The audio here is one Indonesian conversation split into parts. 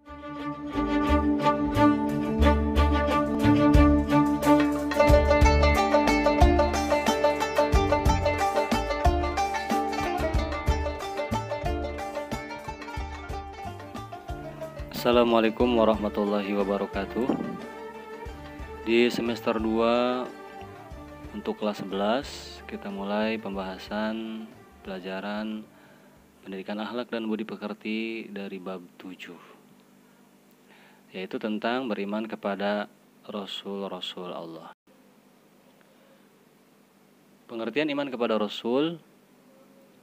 Assalamualaikum warahmatullahi wabarakatuh. Di semester 2 untuk kelas 11 kita mulai pembahasan pelajaran pendidikan akhlak dan budi pekerti dari bab 7, yaitu tentang beriman kepada Rasul-Rasul Allah. Pengertian iman kepada Rasul.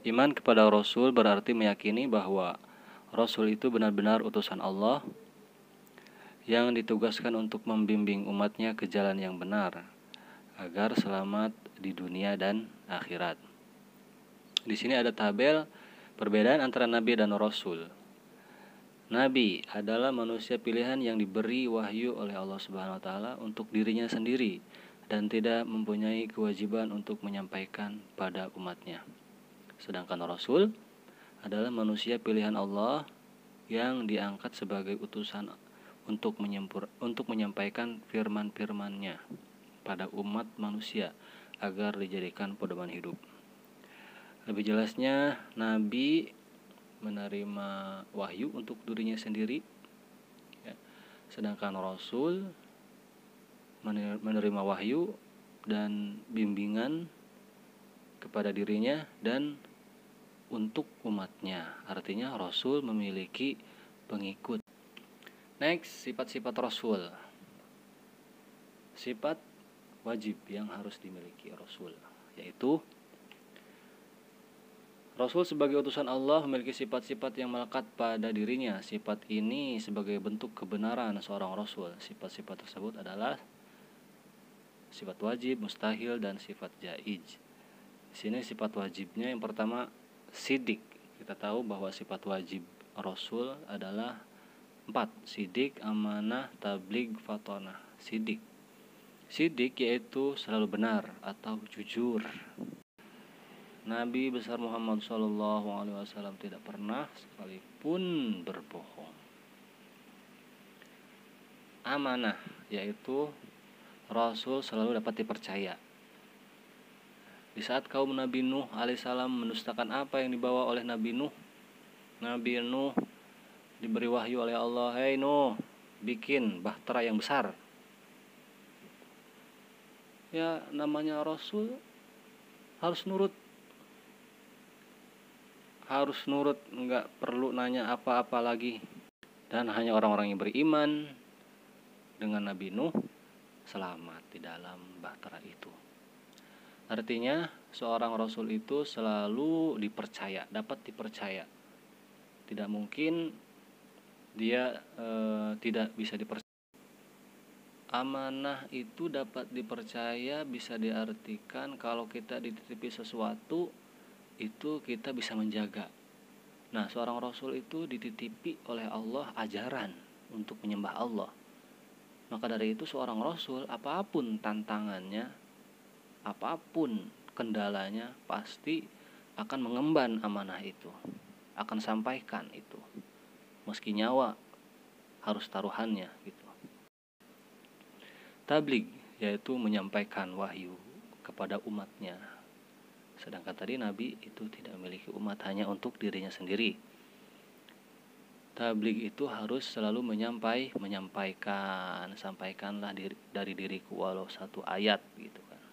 Iman kepada Rasul berarti meyakini bahwa Rasul itu benar-benar utusan Allah yang ditugaskan untuk membimbing umatnya ke jalan yang benar agar selamat di dunia dan akhirat. Di sini ada tabel perbedaan antara Nabi dan Rasul. Nabi adalah manusia pilihan yang diberi wahyu oleh Allah Subhanahu wa taala untuk dirinya sendiri dan tidak mempunyai kewajiban untuk menyampaikan pada umatnya. Sedangkan Rasul adalah manusia pilihan Allah yang diangkat sebagai utusan untuk menyampaikan firman-firman-Nya pada umat manusia agar dijadikan pedoman hidup. Lebih jelasnya, Nabi menerima wahyu untuk dirinya sendiri, ya. Sedangkan Rasul menerima wahyu dan bimbingan kepada dirinya dan untuk umatnya. Artinya Rasul memiliki pengikut. Next, sifat-sifat Rasul. Sifat wajib yang harus dimiliki Rasul, yaitu Rasul sebagai utusan Allah memiliki sifat-sifat yang melekat pada dirinya. Sifat ini sebagai bentuk kebenaran seorang Rasul. Sifat-sifat tersebut adalah sifat wajib, mustahil, dan sifat jaiz. Di sini sifat wajibnya yang pertama sidik. Kita tahu bahwa sifat wajib Rasul adalah 4. Sidik, amanah, tabligh, fatonah. Sidik. Sidik yaitu selalu benar atau jujur. Nabi besar Muhammad SAW tidak pernah sekalipun berbohong. Amanah yaitu Rasul selalu dapat dipercaya. Di saat kaum Nabi Nuh alaihissalam mendustakan apa yang dibawa oleh Nabi Nuh, Nabi Nuh diberi wahyu oleh Allah, "Hei Nuh, bikin bahtera yang besar." Ya, namanya Rasul harus nurut. Enggak perlu nanya apa-apa lagi. Dan hanya orang-orang yang beriman dengan Nabi Nuh selamat di dalam bahtera itu. Artinya seorang Rasul itu selalu dipercaya, dapat dipercaya. Tidak mungkin dia tidak bisa dipercaya. Amanah itu dapat dipercaya bisa diartikan kalau kita dititipi sesuatu itu kita bisa menjaga. Nah, seorang Rasul itu dititipi oleh Allah ajaran untuk menyembah Allah. Maka dari itu seorang Rasul apapun tantangannya, apapun kendalanya pasti akan mengemban amanah itu, akan sampaikan itu, meski nyawa harus taruhannya gitu. Tabligh yaitu menyampaikan wahyu kepada umatnya. Sedangkan tadi Nabi itu tidak memiliki umat, hanya untuk dirinya sendiri. Tabligh itu harus selalu menyampaikan, sampaikanlah dari diriku walau satu ayat gitu kan.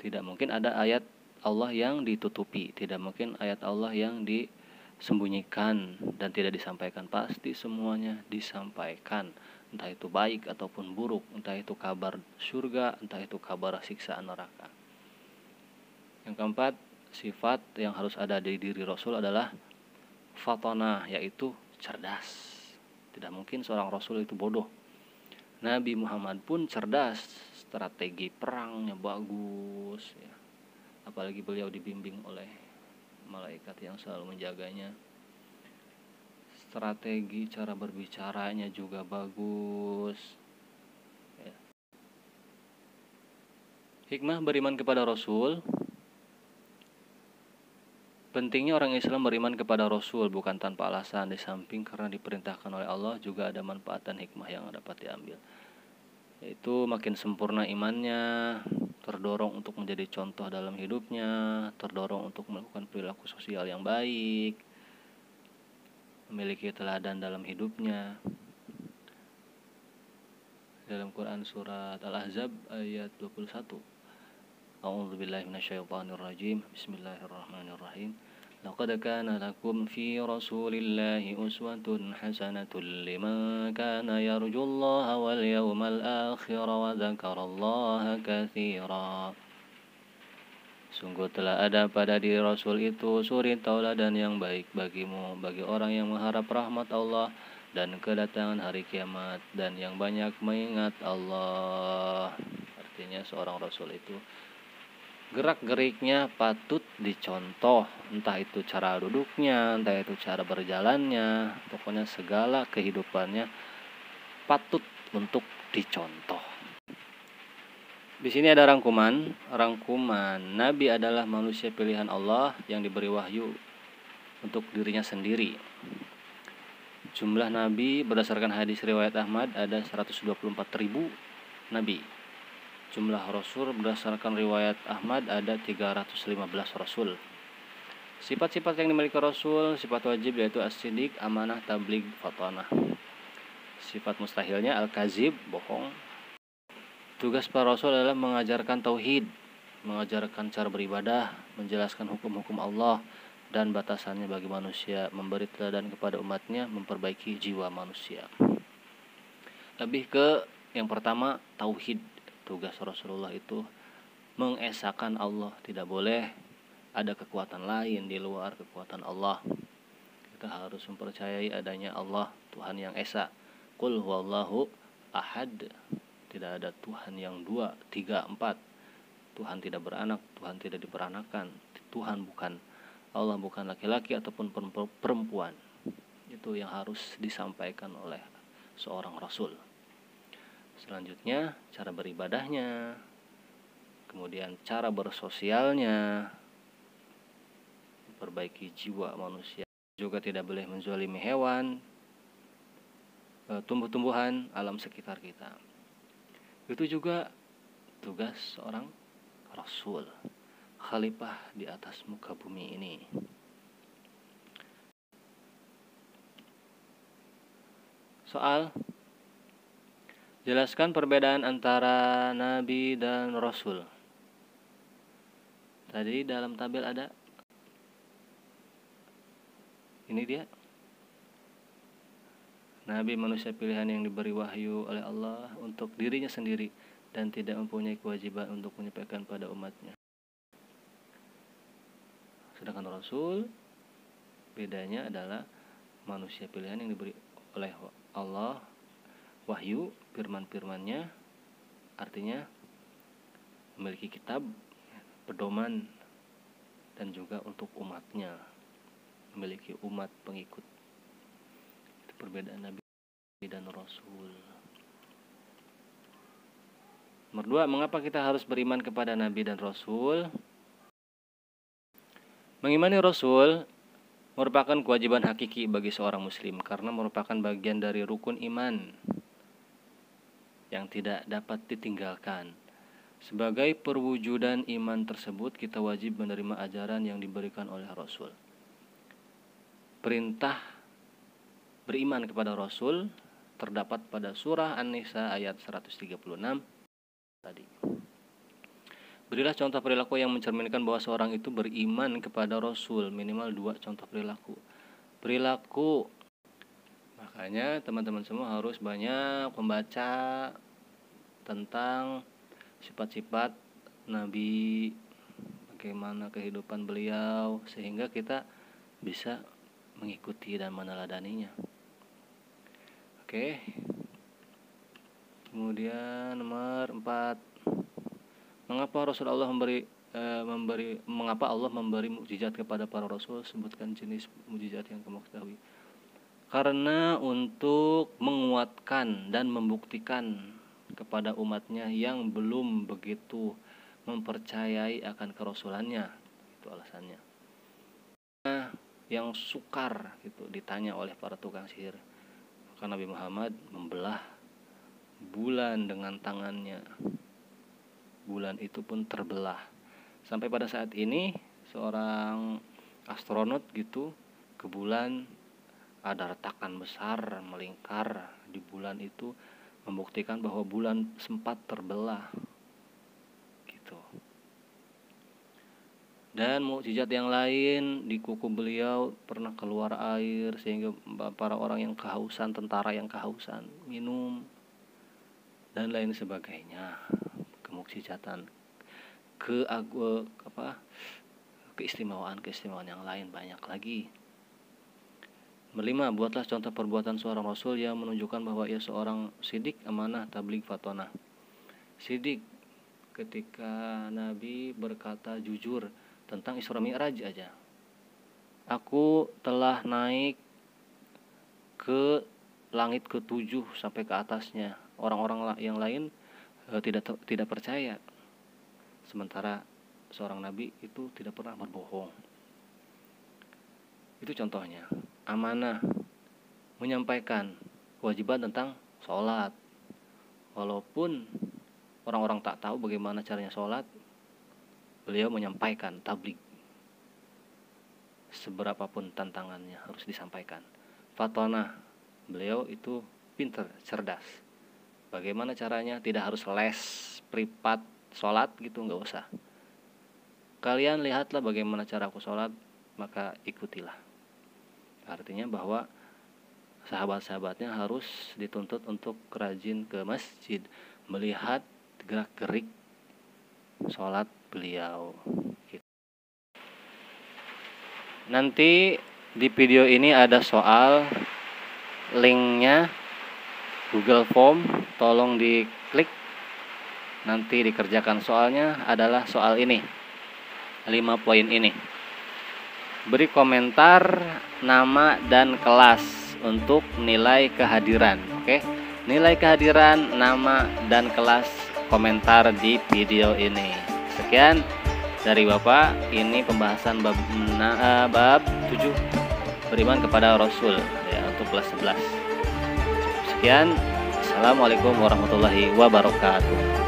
Tidak mungkin ada ayat Allah yang ditutupi, tidak mungkin ayat Allah yang disembunyikan dan tidak disampaikan. Pasti semuanya disampaikan, entah itu baik ataupun buruk, entah itu kabar surga, entah itu kabar siksaan neraka. Yang keempat, sifat yang harus ada di diri Rasul adalah fatonah, yaitu cerdas. Tidak mungkin seorang Rasul itu bodoh. Nabi Muhammad pun cerdas, strategi perangnya bagus ya. Apalagi beliau dibimbing oleh malaikat yang selalu menjaganya. Strategi cara berbicaranya juga bagus ya. Hikmah beriman kepada Rasul. Pentingnya orang Islam beriman kepada Rasul bukan tanpa alasan, di samping karena diperintahkan oleh Allah juga ada manfaat dan hikmah yang dapat diambil. Yaitu makin sempurna imannya, terdorong untuk menjadi contoh dalam hidupnya, terdorong untuk melakukan perilaku sosial yang baik, memiliki teladan dalam hidupnya. Dalam Quran surat Al-Ahzab ayat 21. A'udzubillahi minasyaitonirrajim. Bismillahirrahmanirrahim. Laqad kana lakum fi Rasulillahi uswatun hasanatun liman kana yarjullaha wal yawmal akhir wa dzakarallaha katsira. Sungguh telah ada pada diri Rasul itu suri tauladan yang baik bagimu, bagi orang yang mengharap rahmat Allah dan kedatangan hari kiamat, dan yang banyak mengingat Allah. Artinya seorang Rasul itu gerak-geriknya patut dicontoh, entah itu cara duduknya, entah itu cara berjalannya, pokoknya segala kehidupannya patut untuk dicontoh. Di sini ada rangkuman. Nabi adalah manusia pilihan Allah yang diberi wahyu untuk dirinya sendiri. Jumlah nabi berdasarkan hadis riwayat Ahmad ada 124.000 nabi. Jumlah rasul berdasarkan riwayat Ahmad ada 315 rasul. Sifat-sifat yang dimiliki rasul, sifat wajib yaitu as-siddiq, amanah, tabligh, fatanah. Sifat mustahilnya al-kazib, bohong. Tugas para rasul adalah mengajarkan tauhid, mengajarkan cara beribadah, menjelaskan hukum-hukum Allah dan batasannya bagi manusia, memberi teladan kepada umatnya, memperbaiki jiwa manusia. Lebih ke yang pertama, tauhid. Tugas Rasulullah itu mengesahkan Allah, tidak boleh ada kekuatan lain di luar kekuatan Allah. Kita harus mempercayai adanya Allah, Tuhan yang esa. Qul huwallahu ahad. Tidak ada Tuhan yang 2, 3, 4. Tuhan tidak beranak, Tuhan tidak diperanakan. Tuhan bukan Allah, bukan laki-laki ataupun perempuan. Itu yang harus disampaikan oleh seorang rasul. Selanjutnya, cara beribadahnya, kemudian cara bersosialnya, memperbaiki jiwa manusia. Juga tidak boleh menzalimi hewan, tumbuh-tumbuhan, alam sekitar kita. Itu juga tugas seorang rasul, khalifah di atas muka bumi ini. Soal, jelaskan perbedaan antara nabi dan rasul. Tadi dalam tabel ada, ini dia. Nabi manusia pilihan yang diberi wahyu oleh Allah untuk dirinya sendiri dan tidak mempunyai kewajiban untuk menyampaikan pada umatnya. Sedangkan Rasul, bedanya adalah manusia pilihan yang diberi oleh Allah wahyu, firman-firmannya, artinya memiliki kitab, pedoman, dan juga untuk umatnya, memiliki umat pengikut. Itu perbedaan Nabi dan Rasul. Nomor 2, mengapa kita harus beriman kepada Nabi dan Rasul? Mengimani Rasul merupakan kewajiban hakiki bagi seorang muslim karena merupakan bagian dari rukun iman yang tidak dapat ditinggalkan. Sebagai perwujudan iman tersebut, kita wajib menerima ajaran yang diberikan oleh Rasul. Perintah beriman kepada Rasul terdapat pada surah An-Nisa ayat 136 tadi. Berilah contoh perilaku yang mencerminkan bahwa seorang itu beriman kepada Rasul, minimal 2 contoh perilaku. Makanya teman-teman semua harus banyak membaca tentang sifat-sifat Nabi, bagaimana kehidupan beliau, sehingga kita bisa mengikuti dan meneladaninya. Oke. Kemudian nomor 4, mengapa Allah memberi mukjizat kepada para rasul? Sebutkan jenis mukjizat yang kamu ketahui. Karena untuk menguatkan dan membuktikan kepada umatnya yang belum begitu mempercayai akan kerasulannya. Itu alasannya. yang sukar gitu ditanya oleh para tukang sihir. Maka Nabi Muhammad membelah bulan dengan tangannya. Bulan itu pun terbelah. Sampai pada saat ini seorang astronot gitu ke bulan, ada retakan besar melingkar di bulan itu, membuktikan bahwa bulan sempat terbelah gitu. Dan mukjizat yang lain, di kuku beliau pernah keluar air sehingga para orang yang kehausan, tentara yang kehausan minum dan lain sebagainya. Kemukjizatan, keistimewaan yang lain banyak lagi. 5. Buatlah contoh perbuatan seorang Rasul yang menunjukkan bahwa ia seorang sidik, amanah, tabligh, fatonah. Sidik, ketika Nabi berkata jujur tentang Isra Mi'raj aja. Aku telah naik ke langit ke-7 sampai ke atasnya. Orang-orang yang lain tidak percaya. Sementara seorang nabi itu tidak pernah berbohong. Itu contohnya. Amanah, menyampaikan kewajiban tentang sholat. Walaupun orang-orang tak tahu bagaimana caranya sholat, beliau menyampaikan tabligh. Seberapapun tantangannya harus disampaikan. Fatonah, beliau itu pintar, cerdas. Bagaimana caranya? Tidak harus les privat sholat gitu, nggak usah. Kalian lihatlah bagaimana cara aku sholat, maka ikutilah. Artinya bahwa sahabat-sahabatnya harus dituntut untuk rajin ke masjid, melihat gerak-gerik sholat beliau. Nanti di video ini ada soal, linknya Google Form, tolong diklik. Nanti dikerjakan. Soalnya adalah soal ini, 5 poin ini. Beri komentar nama dan kelas untuk nilai kehadiran. Oke, nilai kehadiran, nama dan kelas, komentar di video ini. Sekian dari Bapak. Ini pembahasan bab 7, beriman kepada Rasul ya, untuk kelas 11. Sekian. Assalamualaikum warahmatullahi wabarakatuh.